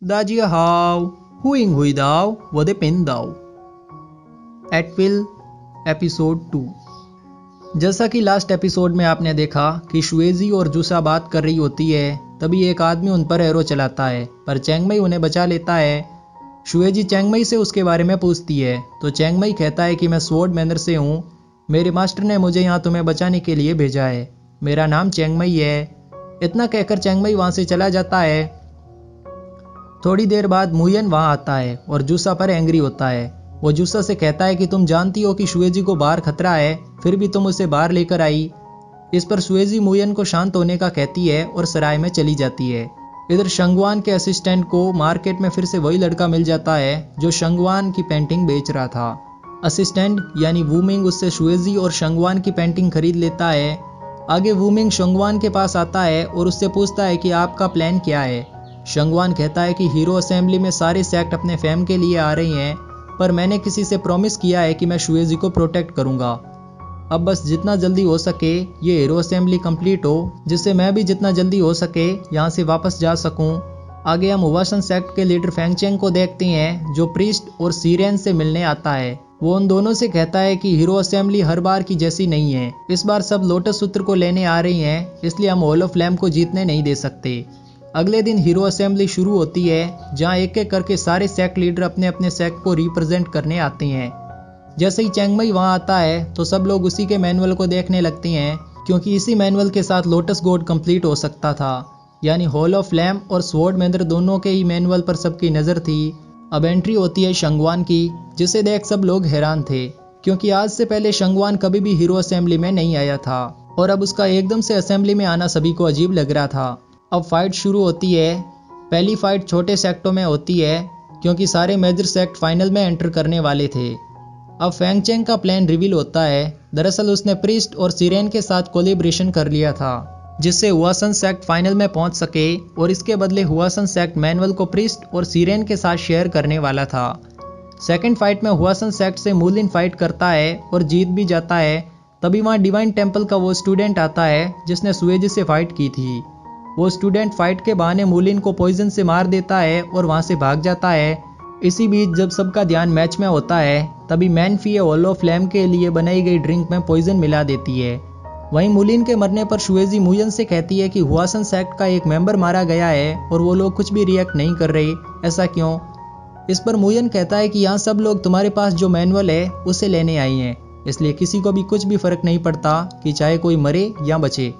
Daji how, huing hui dao, wade pin dao. At will, episode 2। जैसा कि last episode में आपने देखा कि शुएजी और जूसा बात कर रही होती है, तभी एक आदमी उन पर एरो चलाता है, पर चैंगमई उन्हें बचा लेता है। शुएजी चैंगमई से उसके बारे में पूछती है, तो चैंगमई कहता है कि मैं स्वॉर्ड मैनर से हूँ, मेरे मास्टर ने मुझे यहाँ तुम्हें बचाने के लिए भेजा है, मेरा नाम चैंगमई है। इतना कहकर चैंगमई वहाँ से चला जाता है। थोड़ी देर बाद मुयन वहाँ आता है और जूसा पर एंग्री होता है। वो जूसा से कहता है कि तुम जानती हो कि शुएजी को बाहर खतरा है, फिर भी तुम उसे बाहर लेकर आई। इस पर शुएजी मुयन को शांत होने का कहती है और सराय में चली जाती है। इधर शंगवान के असिस्टेंट को मार्केट में फिर से वही लड़का मिल जाता है जो शंगवान की पेंटिंग बेच रहा था। असिस्टेंट यानी वूमिंग उससे शुएजी और शंगवान की पेंटिंग खरीद लेता है। आगे वूमिंग शंगवान के पास आता है और उससे पूछता है कि आपका प्लान क्या है। शंगवान कहता है कि हीरो असेंबली में सारे सेक्ट अपने फेम के लिए आ रही हैं, पर मैंने किसी से प्रॉमिस किया है कि मैं शुएजी को प्रोटेक्ट करूंगा। अब बस जितना जल्दी हो सके ये हीरो असेंबली कंप्लीट हो, जिससे मैं भी जितना जल्दी हो सके यहाँ से वापस जा सकूं। आगे हम हुआशन सेक्ट के लीडर फेंगचेंग को देखते हैं, जो प्रीस्ट और सीरेन से मिलने आता है। वो उन दोनों से कहता है कि हीरो असेंबली हर बार की जैसी नहीं है, इस बार सब लोटस सूत्र को लेने आ रही हैं, इसलिए हम हॉल ऑफ फ्लेम को जीतने नहीं दे सकते। अगले दिन हीरो असेंबली शुरू होती है, जहां एक एक करके सारे सेक्ट लीडर अपने अपने सेक्ट को रिप्रेजेंट करने आते हैं। जैसे ही चैंगमई वहां आता है तो सब लोग उसी के मैनुअल को देखने लगते हैं, क्योंकि इसी मैनुअल के साथ लोटस गॉड कंप्लीट हो सकता था। यानी हॉल ऑफ फ्लेम और स्वॉर्ड मैनर दोनों के ही मैनुअल पर सबकी नज़र थी। अब एंट्री होती है शंगवान की, जिसे देख सब लोग हैरान थे, क्योंकि आज से पहले शंगवान कभी भी हीरो असेंबली में नहीं आया था और अब उसका एकदम से असेंबली में आना सभी को अजीब लग रहा था। अब फाइट शुरू होती है। पहली फाइट छोटे सेक्टों में होती है, क्योंकि सारे मेजर सेक्ट फाइनल में एंटर करने वाले थे। अब फेंगचेंग का प्लान रिवील होता है। दरअसल उसने प्रीस्ट और सीरेन के साथ कोलैबोरेशन कर लिया था, जिससे हुआसन सेक्ट फाइनल में पहुंच सके, और इसके बदले हुआसन सेक्ट मैनुअल को प्रीस्ट और सीरेन के साथ शेयर करने वाला था। सेकेंड फाइट में हुआसन सेक्ट से मूलिन फाइट करता है और जीत भी जाता है। तभी वहाँ डिवाइन टेम्पल का वो स्टूडेंट आता है जिसने सुएजी से फाइट की थी। वो स्टूडेंट फाइट के बहाने मूलिन को पॉइजन से मार देता है और वहां से भाग जाता है। इसी बीच जब सबका ध्यान मैच में होता है, तभी मैनफी हॉल ऑफ फ्लेम के लिए बनाई गई ड्रिंक में पॉइजन मिला देती है। वहीं मूलिन के मरने पर शुएजी मुयन से कहती है कि हुआसन सेक्ट का एक मेंबर मारा गया है और वो लोग कुछ भी रिएक्ट नहीं कर रहे, ऐसा क्यों? इस पर मुयन कहता है कि यहाँ सब लोग तुम्हारे पास जो मैनुअल है उसे लेने आई हैं, इसलिए किसी को भी कुछ भी फर्क नहीं पड़ता कि चाहे कोई मरे या बचे।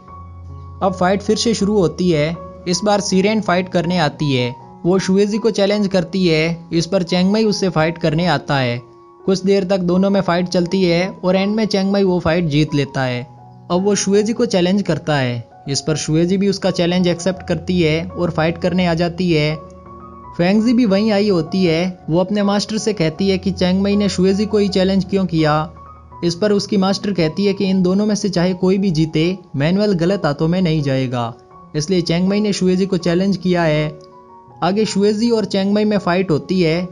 अब फाइट फिर से शुरू होती है। इस बार सीरेन फाइट करने आती है। वो शुएजी को चैलेंज करती है। इस पर चैंगमई उससे फाइट करने आता है। कुछ देर तक दोनों में फाइट चलती है और एंड में चैंगमई वो फाइट जीत लेता है। अब वो शुएजी को चैलेंज करता है। इस पर शुएजी भी उसका चैलेंज एक्सेप्ट करती है और फाइट करने आ जाती है। फेंगजी भी वहीं आई होती है। वो अपने मास्टर से कहती है कि चैंगमई ने शुएजी को ही चैलेंज क्यों किया। इस पर उसकी मास्टर कहती है कि इन दोनों में से चाहे कोई भी जीते, मैनुअल गलत हाथों में नहीं जाएगा, इसलिए चैंगमई ने शुएजी को चैलेंज किया है। आगे शुएजी और चैंगमई में फाइट होती है,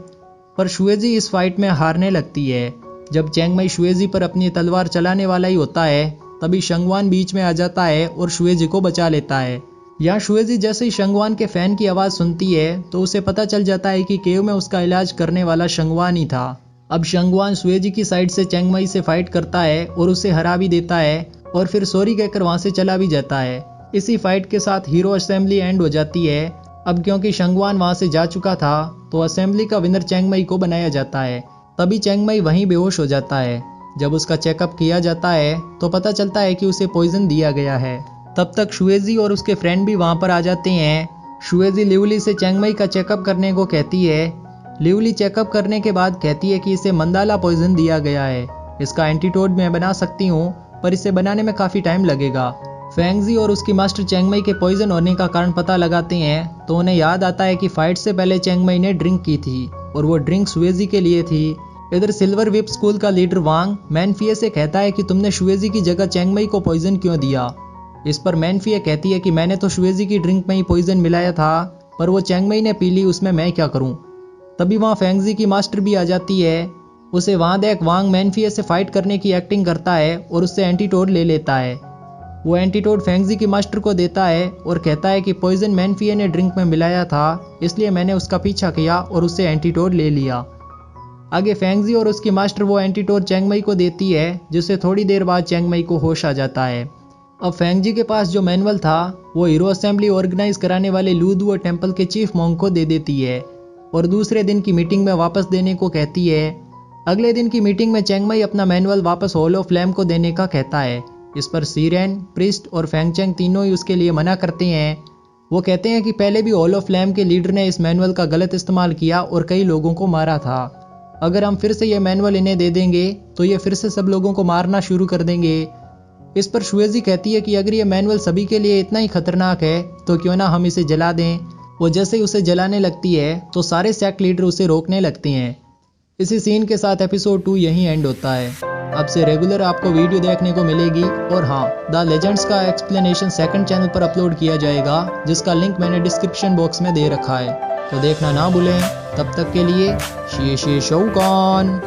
पर शुएजी इस फाइट में हारने लगती है। जब चैंगमई शुएजी पर अपनी तलवार चलाने वाला ही होता है, तभी शंगवान बीच में आ जाता है और शुएजी को बचा लेता है। यहाँ शुएजी जैसे ही शंगवान के फैन की आवाज़ सुनती है तो उसे पता चल जाता है कि केव में उसका इलाज करने वाला शंगवान ही था। अब शंगवान शुएजी की साइड से चैंगमई से फाइट करता है और उसे हरा भी देता है और फिर सॉरी कहकर वहां से चला भी जाता है। इसी फाइट के साथ हीरो असेंबली एंड हो जाती है। अब क्योंकि शंगवान वहां से जा चुका था, तो असेंबली का विनर चैंगमई को बनाया जाता है। तभी चैंगमई वहीं बेहोश हो जाता है। जब उसका चेकअप किया जाता है तो पता चलता है कि उसे पॉइजन दिया गया है। तब तक शुएजी और उसके फ्रेंड भी वहां पर आ जाते हैं। शुएजी लिवली से चैंगमई का चेकअप करने को कहती है। लिवली चेकअप करने के बाद कहती है कि इसे मंदाला पॉइजन दिया गया है। इसका एंटीडोट मैं बना सकती हूँ, पर इसे बनाने में काफ़ी टाइम लगेगा। फेंगजी और उसकी मास्टर चैंगमई के पॉइजन होने का कारण पता लगाते हैं, तो उन्हें याद आता है कि फाइट से पहले चैंगमई ने ड्रिंक की थी और वो ड्रिंक शुएजी के लिए थी। इधर सिल्वर विप स्कूल का लीडर वांग मैनफिए से कहता है कि तुमने शुएजी की जगह चैंगमई को पॉइजन क्यों दिया। इस पर मैनफिए कहती है कि मैंने तो शुएजी की ड्रिंक में ही पॉइजन मिलाया था, पर वो चैंगमई ने पी ली, उसमें मैं क्या करूँ। तभी वहाँ फेंगजी की मास्टर भी आ जाती है। उसे वहाँ देख वांग मैनफिए से फाइट करने की एक्टिंग करता है और उससे एंटीडोट ले लेता है। वो एंटीटोड फेंगजी के मास्टर को देता है और कहता है कि पॉइजन मैनफिए ने ड्रिंक में मिलाया था, इसलिए मैंने उसका पीछा किया और उससे एंटीटोड ले लिया। आगे फेंगजी और उसकी मास्टर वो एंटीटोड चेंगमई को देती है, जिससे थोड़ी देर बाद चेंगमई को होश आ जाता है। अब फेंगजी के पास जो मैनुअल था वो हीरो असेंबली ऑर्गेनाइज कराने वाले लूदुओ टेम्पल के चीफ मोंग को दे देती है और दूसरे दिन की मीटिंग में वापस देने को कहती है। अगले दिन की मीटिंग में चेंगमई अपना मैनुअल वापस हॉल ऑफ फ्लेम को देने का कहता है। इस पर सीरेन, प्रिस्ट और फेंगचेंग तीनों ही उसके लिए मना करते हैं। वो कहते हैं कि पहले भी हॉल ऑफ फ्लेम के लीडर ने इस मैनुअल का गलत इस्तेमाल किया और कई लोगों को मारा था। अगर हम फिर से ये मैनुअल इन्हें दे देंगे तो ये फिर से सब लोगों को मारना शुरू कर देंगे। इस पर शुएजी कहती है कि अगर ये मैनुअल सभी के लिए इतना ही खतरनाक है तो क्यों ना हम इसे जला दें। वो जैसे ही उसे जलाने लगती है तो सारे सेक्ट लीडर उसे रोकने लगते हैं। इसी सीन के साथ एपिसोड 2 यहीं एंड होता है। अब से रेगुलर आपको वीडियो देखने को मिलेगी और हाँ, द लेजेंड्स का एक्सप्लेनेशन सेकंड चैनल पर अपलोड किया जाएगा, जिसका लिंक मैंने डिस्क्रिप्शन बॉक्स में दे रखा है, तो देखना ना भूलें। तब तक के लिए शिए शिए शौकान।